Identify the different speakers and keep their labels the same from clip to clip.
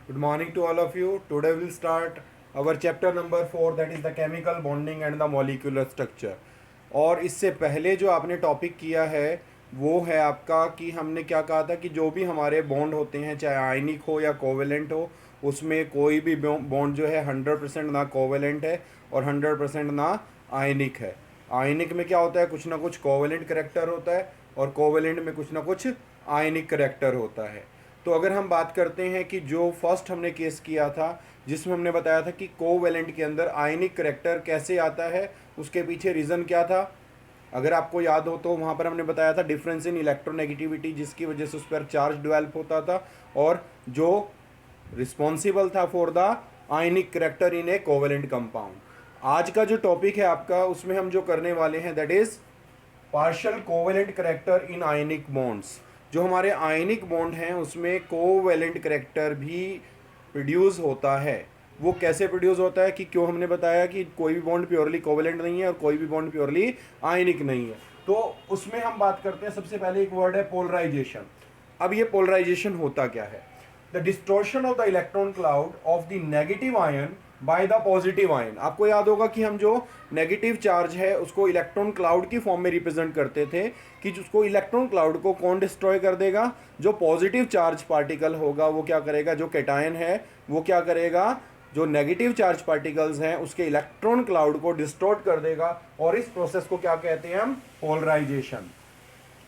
Speaker 1: Good morning to all of you. Today we'll start our chapter number 4, that is the chemical bonding and the molecular structure. और इससे पहले जो आपने topic किया है वो है आपका कि हमने क्या कहा था कि जो भी हमारे बॉन्ड होते हैं चाहे आयनिक हो या कोवेलेंट हो, उसमें कोई भी बॉन्ड जो है 100% ना कोवेलेंट है और 100% ना आयनिक है। आयनिक में क्या होता है, कुछ ना कुछ कोवेलेंट करेक्टर होता है और कोवेलेंट में कुछ ना कुछ आयनिक करेक्टर होता है। तो अगर हम बात करते हैं कि जो फर्स्ट हमने केस किया था जिसमें हमने बताया था कि कोवेलेंट के अंदर आयनिक करेक्टर कैसे आता है, उसके पीछे रीज़न क्या था, अगर आपको याद हो तो वहाँ पर हमने बताया था डिफरेंस इन इलेक्ट्रोनेगेटिविटी, जिसकी वजह से उस पर चार्ज डेवलप होता था और जो रिस्पॉन्सिबल था for the ionic character in A covalent compound. आज का जो टॉपिक है आपका उसमें हम जो करने वाले हैं that is partial covalent character in ionic bonds. जो हमारे आयनिक बॉन्ड हैं उसमें कोवेलेंट करेक्टर भी प्रोड्यूस होता है। वो कैसे प्रोड्यूस होता है कि क्यों हमने बताया कि कोई भी बॉन्ड प्योरली कोवेलेंट नहीं है और कोई भी बॉन्ड प्योरली आयनिक नहीं है। तो उसमें हम बात करते हैं, सबसे पहले एक वर्ड है पोलराइजेशन। अब ये पोलराइजेशन होता क्या है? The distortion of the electron cloud of the negative ion by the positive ion. आपको याद होगा कि हम जो नेगेटिव चार्ज है उसको इलेक्ट्रॉन क्लाउड की फॉर्म में रिप्रेजेंट करते थे कि उसको इलेक्ट्रॉन क्लाउड को कौन डिस्ट्रॉय कर देगा? जो पॉजिटिव चार्ज पार्टिकल होगा वो क्या करेगा, जो कैटायन है वो क्या करेगा, जो नेगेटिव चार्ज पार्टिकल्स हैं उसके इलेक्ट्रॉन क्लाउड को डिस्टॉर्ट कर देगा। और इस प्रोसेस को क्या कहते हैं हम? पोलराइजेशन।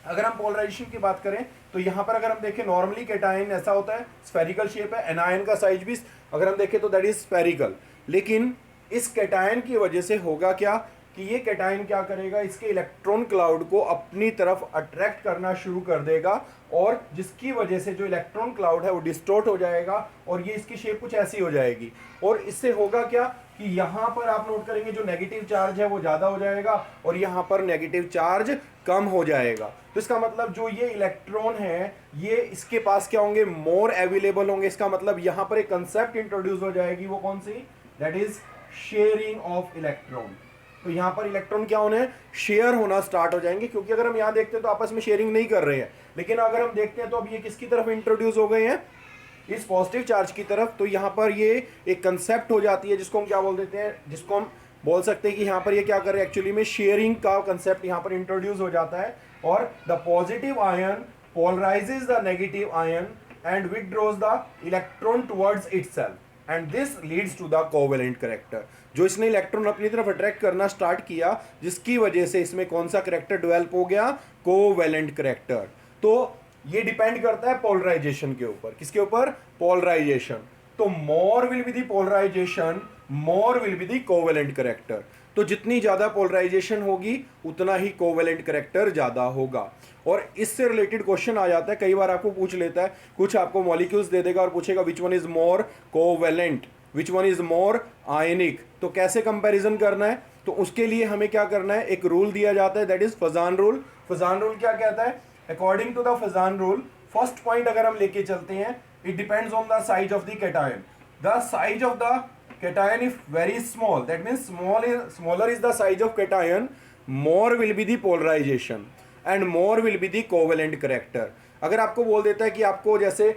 Speaker 1: अगर हम पोलराइजेशन की बात करें तो यहां पर अगर हम देखें नॉर्मली कैटायन ऐसा होता है, स्फेरिकल शेप है, एनायन का साइज भी अगर हम देखें तो दैट इज स्फेरिकल। लेकिन इस कैटायन की वजह से होगा क्या कि ये कैटायन क्या करेगा, इसके इलेक्ट्रॉन क्लाउड को अपनी तरफ अट्रैक्ट करना शुरू कर देगा और जिसकी वजह से जो इलेक्ट्रॉन क्लाउड है वो डिस्टॉर्ट हो जाएगा और ये इसकी शेप कुछ ऐसी हो जाएगी। और इससे होगा क्या कि यहां पर आप नोट करेंगे जो नेगेटिव चार्ज है वो ज्यादा हो जाएगा और यहां पर नेगेटिव चार्ज कम हो जाएगा। तो इसका मतलब जो ये इलेक्ट्रॉन है ये इसके पास क्या होंगे, मोर अवेलेबल होंगे। इसका मतलब यहां पर एक कंसेप्ट इंट्रोड्यूस हो जाएगी, वो कौन सी? That is sharing of electron. तो यहां पर इलेक्ट्रॉन क्या होने, शेयर होना स्टार्ट हो जाएंगे। क्योंकि अगर हम यहां देखते हैं तो आपस में शेयरिंग नहीं कर रहे हैं, लेकिन अगर हम देखते हैं तो अब ये किसकी तरफ इंट्रोड्यूस हो गए हैं, इस पॉजिटिव चार्ज की तरफ। तो यहां पर ये एक कंसेप्ट हो जाती है जिसको हम क्या बोल देते हैं, जिसको हम बोल सकते हैं कि यहां पर ये क्या कर रहे हैं, एक्चुअली में शेयरिंग का कंसेप्ट यहां पर इंट्रोड्यूस हो जाता है। और the positive ion polarises the negative ion and withdraws the electron towards itself and this leads to the covalent character. जो इसने इलेक्ट्रॉन अपनी तरफ अट्रैक्ट करना स्टार्ट किया जिसकी वजह से इसमें कौन सा करेक्टर डेवलप हो गया, कोवेलेंट करेक्टर। तो ये डिपेंड करता है पोलराइजेशन के ऊपर। किसके ऊपर? पोलराइजेशन। तो more will be the polarisation, more will be the covalent character. तो जितनी ज्यादा पोलराइजेशन होगी उतना ही कोवेलेंट करेक्टर ज्यादा होगा। और इससे रिलेटेड क्वेश्चन आ जाता है, कई बार आपको पूछ लेता है, कुछ आपको मॉलिक्यूल्स दे देगा और पूछेगा which one is more covalent, which one is more ionic. तो कैसे कंपैरिजन करना है? तो उसके लिए हमें क्या करना है, एक रूल दिया जाता है that is Fajan rule. Fajan rule क्या कहता है? According to the Fajan rule, first point अगर हम लेके चलते हैं, it depends on the size of the cation. The size of the cation if very small, that means smaller is the size of cation, more will be the polarization and more will be the covalent character। अगर आपको बोल देता है कि आपको जैसे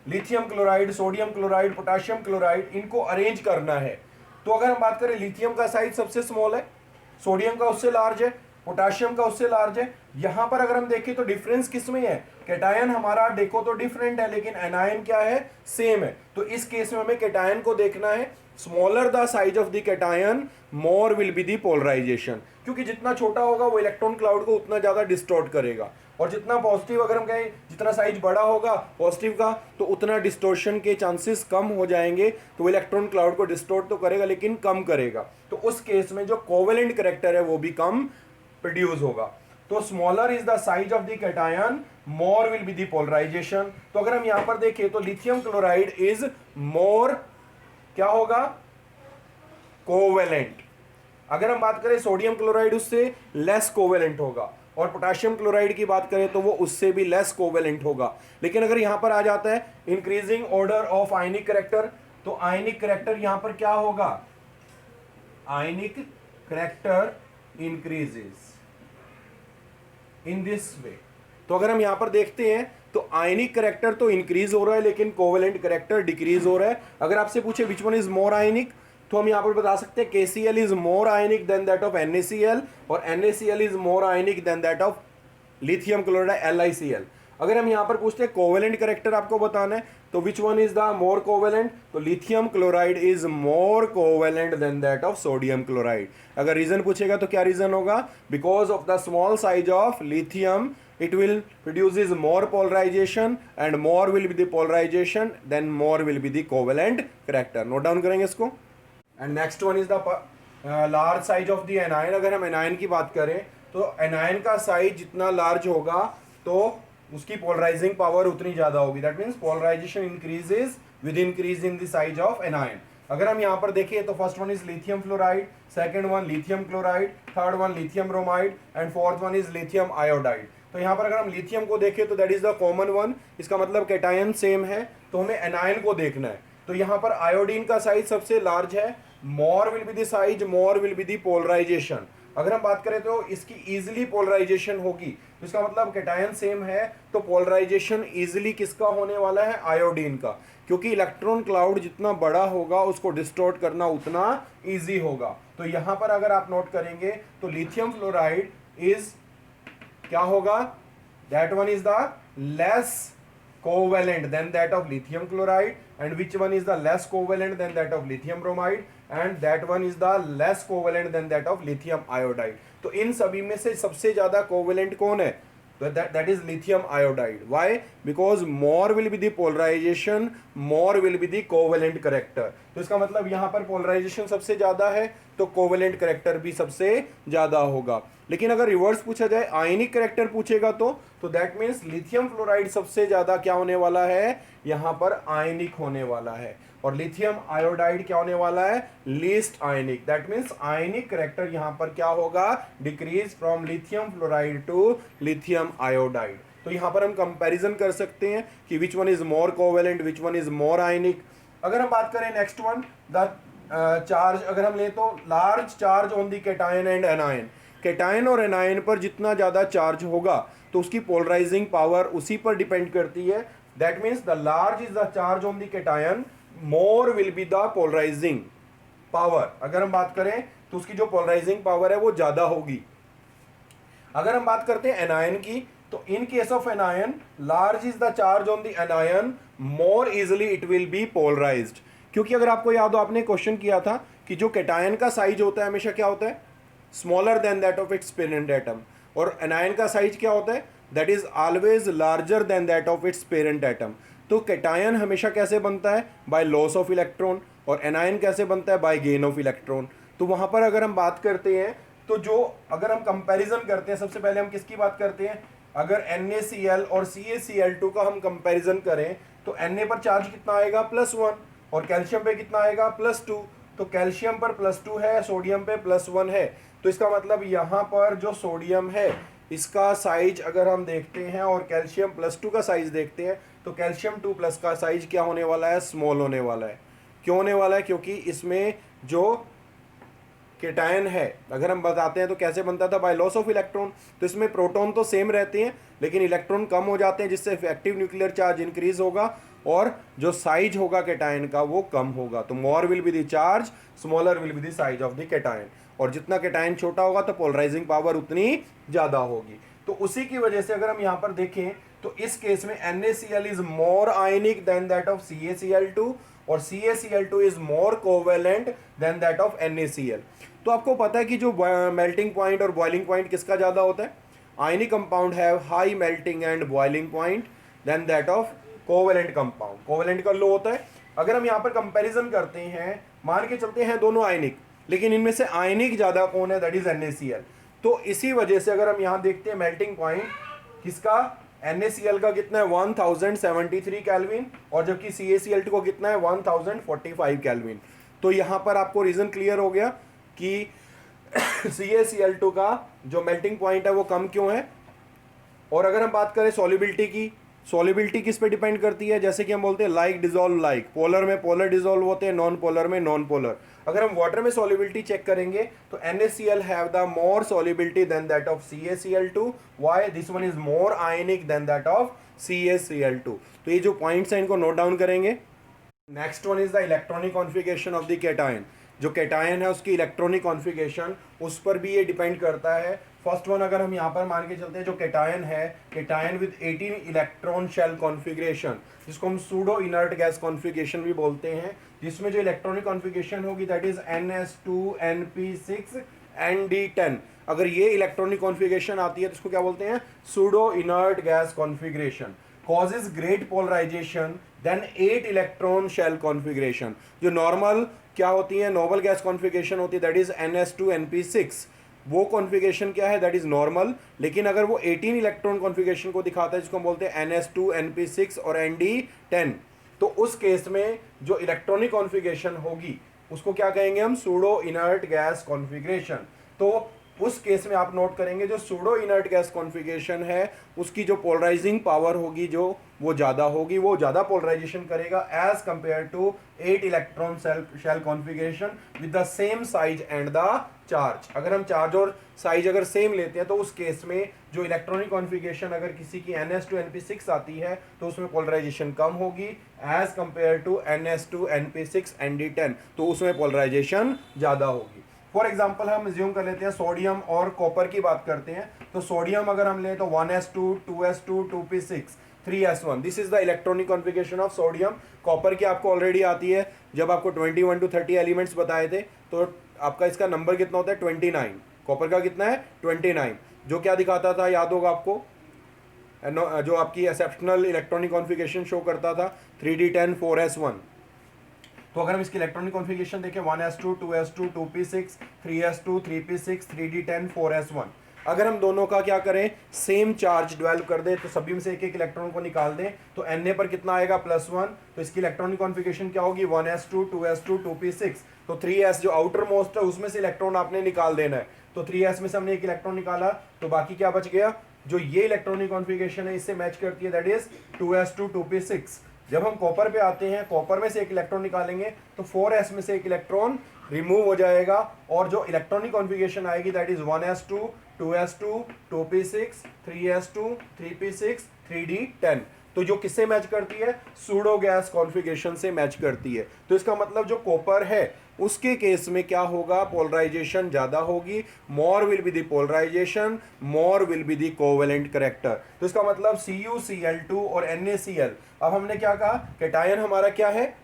Speaker 1: lithium chloride, sodium chloride, potassium chloride इनको arrange करना है, तो अगर हम बात करें लिथियम का साइज सबसे स्मॉल है, सोडियम का उससे लार्ज है, पोटाशियम का उससे लार्ज है। यहां पर अगर हम देखें तो डिफरेंस किस में है, कैटायन हमारा देखो तो डिफरेंट है लेकिन एनायन क्या है, सेम है। तो इस केस में हमें कैटायन को देखना है, smaller the size of the cation more will be the polarisation. क्योंकि जितना छोटा होगा वो इलेक्ट्रॉन क्लाउड को उतना ज्यादा डिस्टॉर्ट करेगा और जितना पॉजिटिव अगर हम कहें जितना साइज बड़ा होगा पॉजिटिव का तो उतना डिस्टोर्शन के चांसेस कम हो जाएंगे। तो वो इलेक्ट्रॉन क्लाउड को डिस्टॉर्ट तो करेगा लेकिन कम करेगा। तो उस केस में जो कोवेलेंट करेक्टर है वो भी कम प्रोड्यूस होगा। तो smaller is the size of the cation, more will be the polarisation. तो अगर हम यहां पर देखें तो लिथियम क्लोराइड इज मोर क्या होगा, कोवेलेंट। अगर हम बात करें सोडियम क्लोराइड उससे लेस कोवेलेंट होगा और पोटेशियम क्लोराइड की बात करें तो वो उससे भी लेस कोवेलेंट होगा। लेकिन अगर यहां पर आ जाता है increasing order of ionic character, तो आयनिक करेक्टर यहां पर क्या होगा, आयनिक character increases in this way. तो अगर हम यहां पर देखते हैं तो तो आयनिक करेक्टर तो इंक्रीज हो रहा है लेकिन कोवेलेंट करेक्टर डिक्रीज हो रहा है। अगर आपसे पूछे विच वन इज मोर आयनिक, तो हम यहाँ पर बता सकते हैं KCl is more ionic than that of NaCl और NaCl is more ionic than that of lithium chloride LiCl। अगर हम यहाँ पर पूछते हैं कोवेलेंट करेक्टर आपको बताना है, तो which one is the more covalent, तो lithium chloride is more covalent than that of sodium chloride. अगर रीजन पूछेगा तो क्या रीजन होगा, because of the small size of lithium it will produces more polarization and more will be the polarization, then more will be the covalent character। Note down करेंगे इसको। And next one is the large size of the anion. अगर हम anion की बात करें तो anion का size जितना लार्ज होगा तो उसकी पोलराइजिंग पावर उतनी ज्यादा होगी। That means polarisation increases with increase in the size of anion. अगर हम यहाँ पर देखें तो first one is lithium fluoride, second one lithium chloride, third one lithium bromide and fourth one is lithium iodide. तो यहाँ पर अगर हम लिथियम को देखें तो that is the common one, इसका मतलब कैटायन सेम है, तो हमें एनायन को देखना है। तो यहाँ पर आयोडीन का साइज सबसे लार्ज है, more will be the size, more will be the polarisation. अगर हम बात करें तो इसकी इजीली पोलराइजेशन होगी, तो इसका मतलब कैटायन सेम है तो पोलराइजेशन इजीली किसका होने वाला है, आयोडीन का, क्योंकि इलेक्ट्रॉन क्लाउड जितना बड़ा होगा उसको डिस्टॉर्ट करना उतना इजी होगा। तो यहाँ पर अगर आप नोट करेंगे तो लिथियम फ्लोराइड इज क्या होगा, that one is the less covalent than that of lithium chloride, and which one is the less covalent than that of lithium bromide, and that one is the less covalent than that of lithium iodide. तो इन सभी में से सबसे ज्यादा covalent कौन है, तो that is lithium iodide। Why? Because more will be the polarization, more will be the covalent character। तो इसका मतलब यहाँ पर पोलराइजेशन सबसे ज्यादा है तो कोवेलेंट करेक्टर भी सबसे ज्यादा होगा। लेकिन अगर रिवर्स पूछा जाए, आयनिक करेक्टर पूछेगा तो दैट मीन्स लिथियम फ्लोराइड सबसे ज्यादा क्या होने वाला है, यहाँ पर आयनिक होने वाला है, और लिथियम आयोडाइड क्या होने वाला है, least ionic. That means ionic character यहाँ पर क्या होगा, decrease from lithium fluoride to lithium iodide. तो यहाँ पर हम कंपैरिजन कर सकते हैं कि which one is more covalent, which one is more ionic. अगर हम बात करें नेक्स्ट वन द चार्ज, अगर हम लें तो large charge on the cation and anion. Cation और एनायन पर जितना ज्यादा चार्ज होगा तो उसकी पोलराइजिंग पावर उसी पर डिपेंड करती है। That means the large is the charge on the cation, more will be the polarising power. अगर हम बात करें तो उसकी जो पोलराइजिंग पावर है वो ज्यादा होगी। अगर हम बात करते हैं एनायन की, तो in case of anion large is the charge on the anion, more easily it will be polarised. क्योंकि अगर आपको याद हो, आपने क्वेश्चन किया था कि जो कैटायन का साइज होता है हमेशा क्या होता है, smaller than that of its parent atom, और एनायन का साइज क्या होता है, that is always larger than that of its parent atom. तो कैटायन हमेशा कैसे बनता है, बाय लॉस ऑफ इलेक्ट्रॉन, और एनायन कैसे बनता है, बाय गेन ऑफ इलेक्ट्रॉन। तो वहां पर अगर हम बात करते हैं तो जो अगर हम कंपैरिजन करते हैं, सबसे पहले हम किसकी बात करते हैं, अगर NaCl और CaCl2 का हम कंपैरिजन करें तो Na पर चार्ज कितना आएगा, +1, और कैल्शियम पे कितना आएगा, +2। तो कैल्शियम पर +2 है, सोडियम पे +1 है। तो इसका मतलब यहाँ पर जो सोडियम है इसका साइज अगर हम देखते हैं और कैल्शियम +2 का साइज देखते हैं तो कैल्शियम 2+ का साइज क्या होने वाला है, स्मॉल होने वाला है। क्यों होने वाला है, क्योंकि इसमें जो कैटायन है, अगर हम बताते हैं तो कैसे बनता था, बाय लॉस ऑफ इलेक्ट्रॉन। तो इसमें प्रोटॉन तो सेम रहते हैं लेकिन इलेक्ट्रॉन कम हो जाते हैं, जिससे इफेक्टिव न्यूक्लियर चार्ज इंक्रीज होगा और जो साइज होगा कैटायन का वो कम होगा। तो more will be the charge, smaller will be the size of the cation, और जितना कैटायन छोटा होगा तो पोलराइजिंग पावर उतनी ज़्यादा होगी। तो उसी की वजह से अगर हम यहाँ पर देखें तो इस केस में NaCl is more ionic than that of CaCl2, और CaCl2 is more covalent than that of NaCl। तो आपको पता है कि जो मेल्टिंग पॉइंट और बॉइलिंग पॉइंट किसका ज़्यादा होता है, ionic compound have high melting and boiling point than that of covalent compound. Covalent का लो होता है। अगर हम यहाँ पर कंपैरिजन करते हैं, मान के चलते हैं दोनों आयनिक, लेकिन इनमें से आयनिक ज़्यादा कौन है, दैट इज NaCl। तो इसी वजह से अगर हम यहाँ देखते हैं मेल्टिंग पॉइंट किसका, NaCl का कितना है 1073 केल्विन, और जबकि CaCl2 को कितना है 1045 केल्विन। तो यहाँ पर आपको रीज़न क्लियर हो गया कि CaCl2 का जो मेल्टिंग पॉइंट है वो कम क्यों है। और अगर हम बात करें सॉल्युबिलिटी की, सॉल्युबिलिटी किस पे डिपेंड करती है, जैसे कि हम बोलते हैं लाइक डिजोल्व लाइक, पोलर में पोलर डिजोल्व होते हैं, नॉन पोलर में नॉन पोलर। अगर हम वाटर में सॉल्युबिलिटी चेक करेंगे तो NaCl have the more solubility than that of CaCl2। Why, this one is more ionic than that of CaCl2। तो ये जो पॉइंट्स हैं इनको नोट डाउन करेंगे। Next one is the electronic configuration of the cation. जो cation है उसकी electronic configuration उस पर भी ये डिपेंड करता है। फर्स्ट वन अगर हम यहाँ पर मान के चलते हैं, जो कैटायन है, cation with 18 electron shell configuration, जिसको हम सूडो इनर्ट गैस कॉन्फ़िगरेशन भी बोलते हैं, जिसमें जो इलेक्ट्रॉनिक कॉन्फ़िगरेशन होगी दैट इज NS2Np6ND10। अगर ये इलेक्ट्रॉनिक कॉन्फ़िगरेशन आती है तो इसको क्या बोलते हैं? Pseudo inert gas configuration. causes great polarization then 8 electron shell configuration. जो नॉर्मल क्या होती है, नोबल गैस कॉन्फ़िगरेशन होती है दैट इज NS2Np6, वो कॉन्फ़िगरेशन क्या है, दैट इज नॉर्मल। लेकिन अगर वो 18 इलेक्ट्रॉन कॉन्फ़िगरेशन को दिखाता है जिसको हम बोलते हैं NS2Np6 और ND10, तो उस केस में जो इलेक्ट्रॉनिक कॉन्फ़िगरेशन होगी उसको क्या कहेंगे हम? Pseudo inert gas configuration. तो उस केस में आप नोट करेंगे जो सूडो इनर्ट गैस कॉन्फ़िगरेशन है उसकी जो पोलराइजिंग पावर होगी जो वो ज़्यादा होगी, वो ज़्यादा पोलराइजेशन करेगा as compare to 8 electron shell configuration with the same size and the charge. अगर हम चार्ज और साइज अगर सेम लेते हैं तो उस केस में जो इलेक्ट्रॉनिक कॉन्फ़िगरेशन अगर किसी की NS2Np6 आती है तो उसमें पोलराइजेशन कम होगी एज कंपेयर टू NS2Np6ND10, तो उसमें पोलराइजेशन ज़्यादा होगी। फॉर एग्जाम्पल हम ज्यूम कर लेते हैं सोडियम और कॉपर की बात करते हैं, तो सोडियम अगर हम लें तो 1s2 2s2 2p6 3s1, this is the electronic configuration of sodium. Copper की आपको ऑलरेडी आती है, जब आपको 21 to 30 एलिमेंट्स बताए थे तो आपका इसका नंबर कितना होता है? 29। कॉपर का कितना है? 29। जो क्या दिखाता था, याद होगा आपको, जो आपकी एक्सेप्शनल इलेक्ट्रॉनिक कॉन्फ़िगरेशन शो करता था 3d10 4s1। तो अगर हम इसकी इलेक्ट्रॉनिक कॉन्फ़िगरेशन देखें 1s2 2s2 2p6 3s2 3p6 3d10 4s1, अगर हम दोनों का क्या करें, सेम चार्ज डेवलप कर दें तो सभी में से एक एक इलेक्ट्रॉन को निकाल दें तो Na पर कितना आएगा? +1। तो इसकी इलेक्ट्रॉनिक कॉन्फ़िगरेशन क्या होगी? 1s2 2s2 2p6। तो 3s जो आउटर मोस्ट है उसमें से इलेक्ट्रॉन आपने निकाल देना है, तो 3s में से हमने एक इलेक्ट्रॉन निकाला तो बाकी क्या बच गया? जो ये इलेक्ट्रॉनिक कॉन्फ़िगरेशन है इससे मैच करती है दैट इज 2s2 2p6। जब हम कॉपर पे आते हैं, कॉपर में से एक इलेक्ट्रॉन निकालेंगे तो 4s में से एक इलेक्ट्रॉन रिमूव हो जाएगा और जो इलेक्ट्रॉनिक कॉन्फ़िगरेशन आएगी that is 1s2 2s2 2p6 3s2 3p6 3d10। तो जो किससे मैच करती है? सूडो गैस कॉन्फ़िगरेशन से मैच करती है। तो इसका मतलब जो कॉपर है उसके केस में क्या होगा? पोलराइजेशन ज़्यादा होगी, more will be the polarisation, more will be the covalent character. तो इसका मतलब CuCl2 और NaCl। अब हमने क्या कहा? कैटायन हमारा क्या है?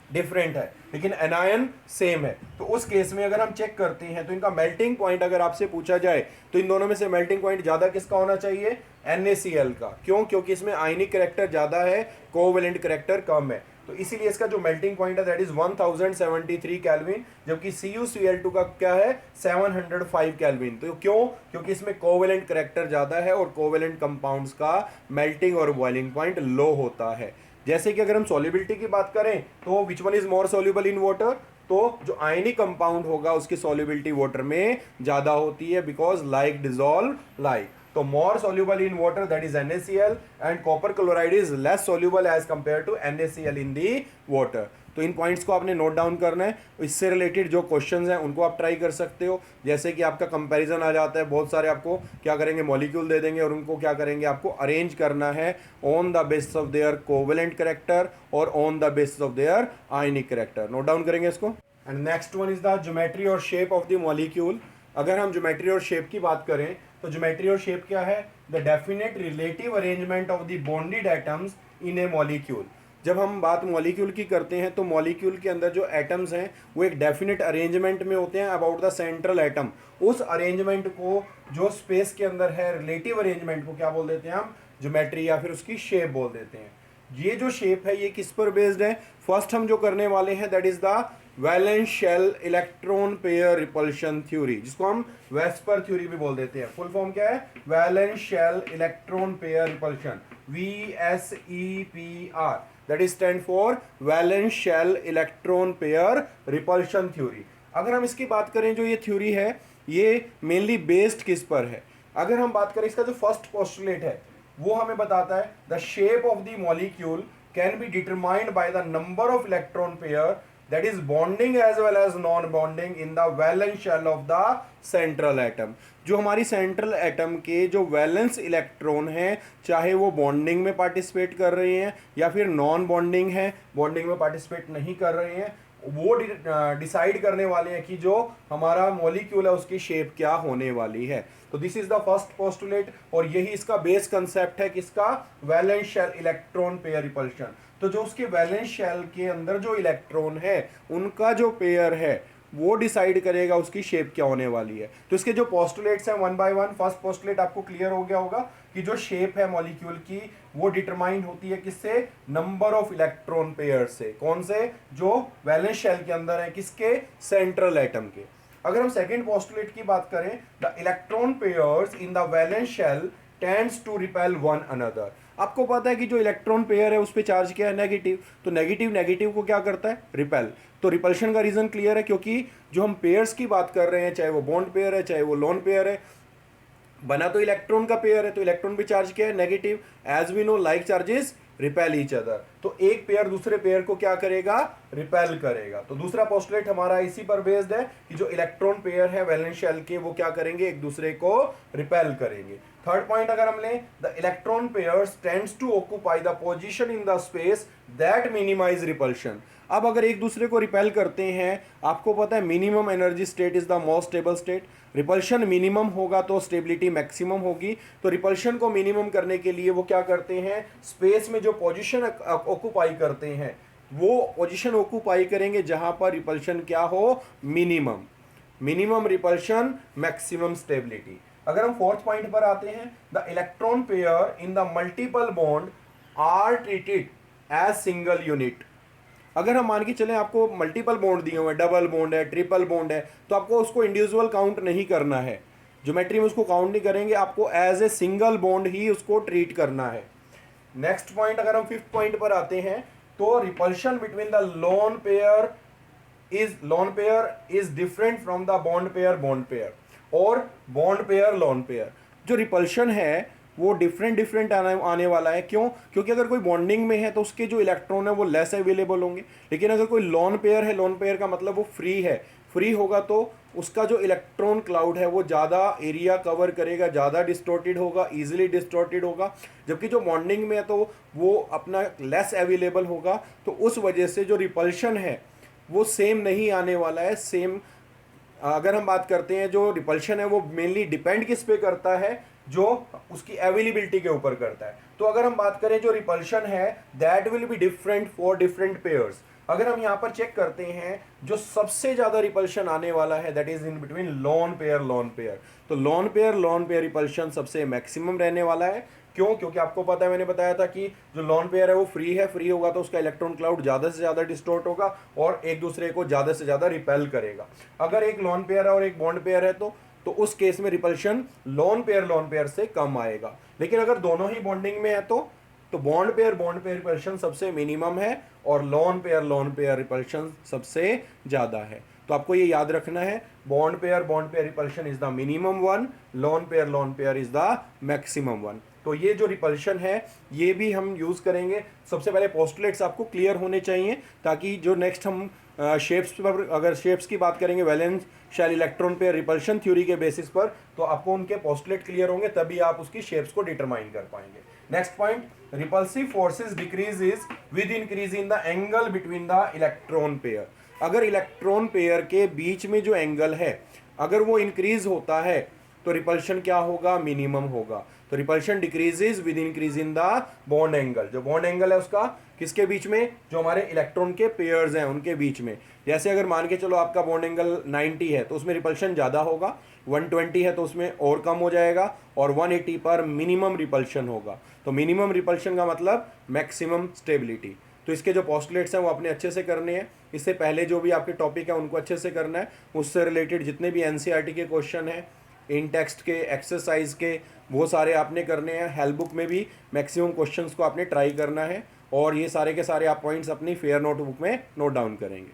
Speaker 1: डिफरेंट है, लेकिन एनायन सेम है। तो उस केस में अगर हम चेक करते हैं तो इनका मेल्टिंग पॉइंट अगर आपसे पूछा जाए तो इन दोनों में से मेल्टिंग पॉइंट ज़्यादा किसका होना चाहिए? NaCl का। क्यों? क्योंकि इसमें आयनिक करैक्टर ज़्यादा है, कोवेलेंट करैक्टर कम है। तो इसीलिए इसका जो मेल्टिंग पॉइंट है दैट इज 1073 केल्विन, जबकि CuCl2 का क्या है? 705 केल्विन। तो क्यों? क्योंकि इसमें कोवेलेंट करैक्टर ज़्यादा है और कोवेलेंट कंपाउंड्स का मेल्टिंग और बॉइलिंग पॉइंट लो होता है। जैसे कि अगर हम सॉल्युबिलिटी की बात करें तो which one is more soluble in water? तो जो आयनिक कंपाउंड होगा उसकी सॉल्युबिलिटी वाटर में ज़्यादा होती है, बिकॉज लाइक डिजॉल्व लाइक। तो मोर soluble in water that is NaCl and copper chloride is less soluble as compared to NaCl in the water। तो इन पॉइंट्स को आपने नोट डाउन करना है। इससे रिलेटेड जो क्वेश्चंस हैं उनको आप ट्राई कर सकते हो, जैसे कि आपका कंपैरिजन आ जाता है, बहुत सारे आपको क्या करेंगे, मॉलिक्यूल दे देंगे और उनको क्या करेंगे, आपको अरेंज करना है on the basis of their covalent character और on the basis of their ionic character. Note down करेंगे इसको। And next one is the geometry और शेप ऑफ द मॉलिक्यूल। अगर हम ज्योमेट्री और शेप की बात करें तो ज्योमेट्री और शेप क्या है? The definite relative arrangement of the bonded atoms in A molecule. जब हम बात मॉलिक्यूल की करते हैं तो मॉलिक्यूल के अंदर जो एटम्स हैं वो एक डेफिनेट अरेंजमेंट में होते हैं अबाउट द सेंट्रल एटम। उस अरेंजमेंट को जो स्पेस के अंदर है, रिलेटिव अरेंजमेंट को क्या बोल देते हैं हम? ज्योमेट्री, या फिर उसकी शेप बोल देते हैं। ये जो शेप है ये किस पर बेस्ड है? फर्स्ट हम जो करने वाले हैं that is the valence shell electron pair repulsion theory, जिसको हम वेस्पर थ्योरी भी बोल देते हैं। फुल फॉर्म क्या है? Valence shell electron pair repulsion, VSEPR, that is stand for valence shell electron pair repulsion theory. अगर हम इसकी बात करें, जो ये थ्योरी है ये मेनली बेस्ड किस पर है? अगर हम बात करें, इसका जो फर्स्ट पोस्टुलेट है वो हमें बताता है the shape of the molecule can be determined by the number of electron pair that is bonding as well as non-bonding in the valence shell of the central atom। जो हमारी central atom के जो valence electron हैं, चाहे वो bonding में participate कर रहे हैं या फिर नॉन बॉन्डिंग है, बॉन्डिंग में पार्टिसिपेट नहीं कर रहे हैं, वो डिसाइड करने वाले हैं कि जो हमारा मॉलिक्यूल है उसकी शेप क्या होने वाली है। तो this is the first postulate और यही इसका बेस कंसेप्ट है किसका, valence shell electron pair repulsion. तो जो उसके वैलेंस शेल के अंदर जो इलेक्ट्रॉन है उनका जो पेयर है वो डिसाइड करेगा उसकी शेप क्या होने वाली है। तो इसके जो पोस्टुलेट्स हैं one by one, first postulate आपको क्लियर हो गया होगा कि जो शेप है मॉलिक्यूल की वो डिटरमाइन होती है किससे, नंबर ऑफ इलेक्ट्रॉन पेयर से। कौन से, जो वैलेंस शेल के अंदर है, किसके, सेंट्रल एटम के। अगर हम सेकंड पोस्टुलेट की बात करें, the electron pairs in the valence shell tends to repel one another. आपको पता है कि जो इलेक्ट्रॉन पेयर है उस पे चार्ज क्या है, नेगेटिव, तो नेगेटिव नेगेटिव को क्या करता है, रिपेल। तो रिपल्शन का रीजन क्लियर है, क्योंकि जो हम पेयर्स की बात कर रहे हैं, चाहे वो बॉन्ड पेयर है चाहे वो लोन पेयर है, बना तो इलेक्ट्रॉन का पेयर है, तो इलेक्ट्रॉन भी चार्ज क्या है, negative. As we know like charges repel each other, तो एक पेयर दूसरे पेयर को क्या करेगा, रिपेल करेगा। तो दूसरा पोस्टुलेट हमारा इसी पर बेस्ड है कि जो इलेक्ट्रॉन पेयर है वैलेंस शेल के वो क्या करेंगे, एक दूसरे को रिपेल करेंगे। थर्ड पॉइंट अगर हम लें, the electron pairs tends to occupy the position in the space that minimize repulsion. अब अगर एक दूसरे को रिपेल करते हैं, आपको पता है minimum energy state is the most stable state. Repulsion minimum होगा तो स्टेबिलिटी मैक्सिमम होगी। तो रिपल्शन को मिनिमम करने के लिए वो क्या करते हैं, स्पेस में जो पोजीशन ऑक्यूपाई करते हैं वो पोजीशन ऑक्यूपाई करेंगे जहां पर रिपल्शन क्या हो, minimum. Minimum repulsion, maximum stability. अगर हम फोर्थ पॉइंट पर आते हैं, the electron pair in the multiple bond are treated as single unit. अगर हम मान के चलें आपको मल्टीपल बॉन्ड दिए हुए हैं, डबल बॉन्ड है, ट्रिपल बॉन्ड है, तो आपको उसको इंडिविजुअल काउंट नहीं करना है, ज्योमेट्री में उसको काउंट नहीं करेंगे, आपको एज ए सिंगल बॉन्ड ही उसको ट्रीट करना है। नेक्स्ट पॉइंट अगर हम फिफ्थ पॉइंट पर आते हैं, तो repulsion between the lone pair is different from the bond pair और बॉन्ड पेयर लोन पेयर। जो रिपल्शन है वो डिफरेंट आने वाला है। क्यों, क्योंकि अगर कोई बॉन्डिंग में है तो उसके जो इलेक्ट्रॉन है वो लेस अवेलेबल होंगे, लेकिन अगर कोई लोन पेयर है, लोन पेयर का मतलब वो फ्री है, फ्री होगा तो उसका जो इलेक्ट्रॉन क्लाउड है वो ज़्यादा एरिया कवर करेगा, ज़्यादा डिस्टॉर्टेड होगा, ईजिली डिस्टॉर्टेड होगा। जबकि जो बॉन्डिंग में है तो वो अपना लेस अवेलेबल होगा, तो उस वजह से जो रिपल्शन है वो सेम नहीं आने वाला है। सेम अगर हम बात करते हैं, जो रिपल्शन है वो मेनली डिपेंड किस पे करता है, जो उसकी अवेलेबिलिटी के ऊपर करता है। तो अगर हम बात करें जो रिपल्शन है that will be different for different pairs. अगर हम यहाँ पर चेक करते हैं, जो सबसे ज़्यादा रिपल्शन आने वाला है that is in between lone pair. तो लोन पेयर रिपल्शन सबसे मैक्सिमम रहने वाला है। क्यों, क्योंकि आपको पता है, मैंने बताया था कि जो लोन पेयर है वो फ्री है, फ्री होगा तो उसका इलेक्ट्रॉन क्लाउड ज़्यादा से ज़्यादा डिस्टॉर्ट होगा और एक दूसरे को ज़्यादा से ज़्यादा रिपेल करेगा। अगर एक लोन पेयर है और एक बॉन्ड पेयर है तो उस केस में रिपल्शन लोन पेयर से कम आएगा। लेकिन अगर दोनों ही बॉन्डिंग में है तो बॉन्ड पेयर रिपल्शन सबसे मिनिमम है और लोन पेयर रिपल्शन सबसे ज़्यादा है। तो आपको ये याद रखना है, bond pair repulsion is the minimum one, lone pair is the maximum one. तो ये जो रिपल्शन है ये भी हम यूज़ करेंगे। सबसे पहले पोस्टुलेट्स आपको क्लियर होने चाहिए, ताकि जो नेक्स्ट हम शेप्स पर, अगर शेप्स की बात करेंगे valence shell electron pair repulsion theory के बेसिस पर, तो आपको उनके पोस्टुलेट क्लियर होंगे, तभी आप उसकी शेप्स को डिटरमाइन कर पाएंगे। Next point, repulsive forces decreases with increase in the angle between the electron pair. अगर इलेक्ट्रॉन पेयर के बीच में जो एंगल है अगर वो इंक्रीज होता है तो रिपल्शन क्या होगा, मिनिमम होगा। तो repulsion decreases with increase in the bond angle. जो बॉन्ड एंगल है उसका किसके बीच में, जो हमारे इलेक्ट्रॉन के पेयर्स हैं उनके बीच में। जैसे अगर मान के चलो आपका बॉन्ड एंगल 90 है तो उसमें रिपल्शन ज़्यादा होगा, 120 है तो उसमें और कम हो जाएगा, और 180 पर मिनिमम रिपल्शन होगा। तो मिनिमम रिपल्शन का मतलब मैक्सिमम स्टेबिलिटी। तो इसके जो पोस्टुलेट्स हैं वो अपने अच्छे से करने हैं। इससे पहले जो भी आपके टॉपिक है उनको अच्छे से करना है। उससे रिलेटेड जितने भी एनसीईआरटी के क्वेश्चन हैं, इन टेक्स्ट के, एक्सरसाइज के, वो सारे आपने करने हैं। हेल्प बुक में भी मैक्सिमम क्वेश्चंस को आपने ट्राई करना है, और ये सारे के सारे आप पॉइंट्स अपनी फेयर नोटबुक में नोट डाउन करेंगे।